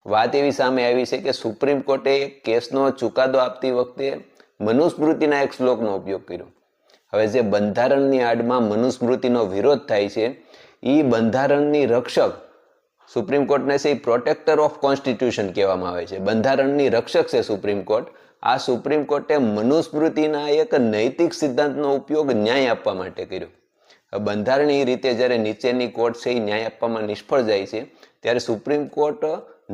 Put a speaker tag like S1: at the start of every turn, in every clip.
S1: વાત એવી સામે આવી છે કે સુપ્રીમ કોર્ટે એક કેસનો ચુકાદો આપતી વખતે મનુસ્મૃતિના એક શ્લોકનો ઉપયોગ કર્યો. હવે જે બંધારણની આડમાં મનુસ્મૃતિનો વિરોધ થાય છે એ બંધારણની રક્ષક સુપ્રીમ કોર્ટને છે એ પ્રોટેક્ટર ઓફ કોન્સ્ટિટ્યુશન કહેવામાં આવે છે. બંધારણની રક્ષક છે સુપ્રીમ કોર્ટ. આ સુપ્રીમ કોર્ટે મનુસ્મૃતિના એક નૈતિક સિદ્ધાંતનો ઉપયોગ ન્યાય આપવા માટે કર્યો. બંધારણીય રીતે જ્યારે નીચેની કોર્ટ છે એ ન્યાય આપવામાં નિષ્ફળ જાય છે ત્યારે સુપ્રીમ કોર્ટ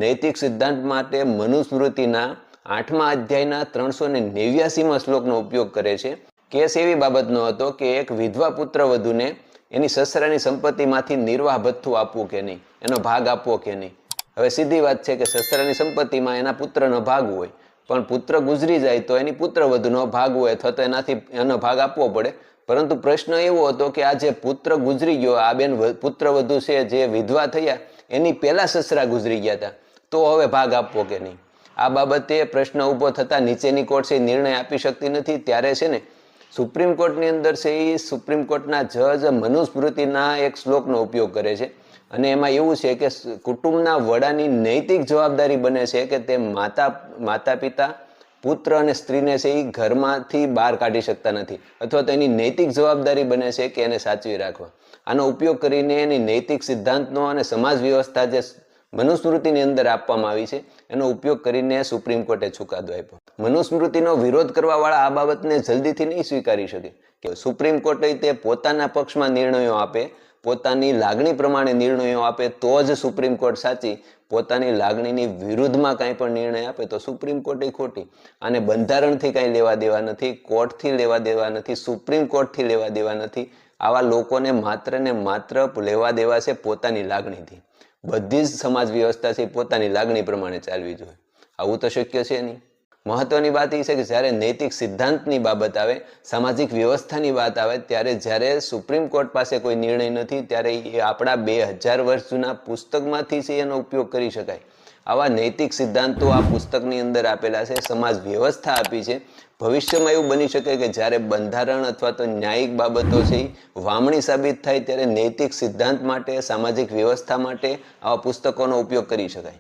S1: નૈતિક સિદ્ધાંત માટે મનુસ્મૃતિના 8મા અધ્યાયના 389માં શ્લોકનો ઉપયોગ કરે છે. કેસ એવી બાબતનો હતો કે એક વિધવા પુત્ર વધુને એની સસરાની સંપત્તિમાંથી નિર્વાહ ભથ્થું આપવું કે નહીં, એનો ભાગ આપવો કે નહીં. હવે સીધી વાત છે કે સસરાની સંપત્તિમાં એના પુત્રનો ભાગ હોય, પણ પુત્ર ગુજરી જાય તો એની પુત્ર વધુનો ભાગ હોય અથવા તો એનાથી એનો ભાગ આપવો પડે. પરંતુ પ્રશ્ન એવો હતો કે આ જે પુત્ર ગુજરી ગયો, આ બેન પુત્ર વધુ છે જે વિધવા થયા એની પહેલા સસરા ગુજરી ગયા હતા, તો હવે ભાગ આપવો કે નહીં. આ બાબતે પ્રશ્ન ઊભો થતા નીચેની કોર્ટ છે નિર્ણય આપી શકતી નથી. ત્યારે છે ને સુપ્રીમ કોર્ટની અંદર છે એ સુપ્રીમ કોર્ટના જજ મનુસ્મૃતિના એક શ્લોકનો ઉપયોગ કરે છે અને એમાં એવું છે કે કુટુંબના વડાની નૈતિક જવાબદારી બને છે કે તે માતા પિતા પુત્ર અને સ્ત્રીને છે એ ઘરમાંથી બહાર કાઢી શકતા નથી, અથવા તો એની નૈતિક જવાબદારી બને છે કે એને સાચવી રાખવા. આનો ઉપયોગ કરીને એની નૈતિક સિદ્ધાંતનો અને સમાજ વ્યવસ્થા જે મનુસ્મૃતિની અંદર આપવામાં આવી છે એનો ઉપયોગ કરીને સુપ્રીમ કોર્ટે ચુકાદો આપ્યો. મનુસ્મૃતિનો વિરોધ કરવાવાળા આ બાબતને જલ્દીથી નહીં સ્વીકારી શકે કે સુપ્રીમ કોર્ટે તે પોતાના પક્ષમાં નિર્ણયો આપે, પોતાની લાગણી પ્રમાણે નિર્ણયો આપે તો જ સુપ્રીમ કોર્ટ સાચી. પોતાની લાગણીની વિરુદ્ધમાં કાંઈ પણ નિર્ણય આપે તો સુપ્રીમ કોર્ટ ખોટી. અને બંધારણથી કાંઈ લેવા દેવા નથી, કોર્ટથી લેવા દેવા નથી, સુપ્રીમ કોર્ટથી લેવા દેવા નથી. આવા લોકોને માત્ર ને માત્ર લેવા દેવા છે પોતાની લાગણીથી. બધી જ સમાજ વ્યવસ્થા છે પોતાની લાગણી પ્રમાણે ચાલવી જોઈએ. આવું તો શક્ય છે નહીં. મહત્વની વાત એ છે કે જ્યારે નૈતિક સિદ્ધાંતની બાબત આવે, સામાજિક વ્યવસ્થાની વાત આવે, ત્યારે જ્યારે સુપ્રીમ કોર્ટ પાસે કોઈ નિર્ણય નથી ત્યારે એ આપણા 2000 વર્ષ જૂના પુસ્તકમાંથી છે એનો ઉપયોગ કરી શકાય. આવા નૈતિક સિદ્ધાંતો આ પુસ્તકની અંદર આપેલા છે, સમાજ વ્યવસ્થા આપી છે. ભવિષ્યમાં એવું બની શકે કે જ્યારે બંધારણ અથવા તો ન્યાયિક બાબતો છે વામણી સાબિત થાય ત્યારે નૈતિક સિદ્ધાંત માટે, સામાજિક વ્યવસ્થા માટે આવા પુસ્તકોનો ઉપયોગ કરી શકાય.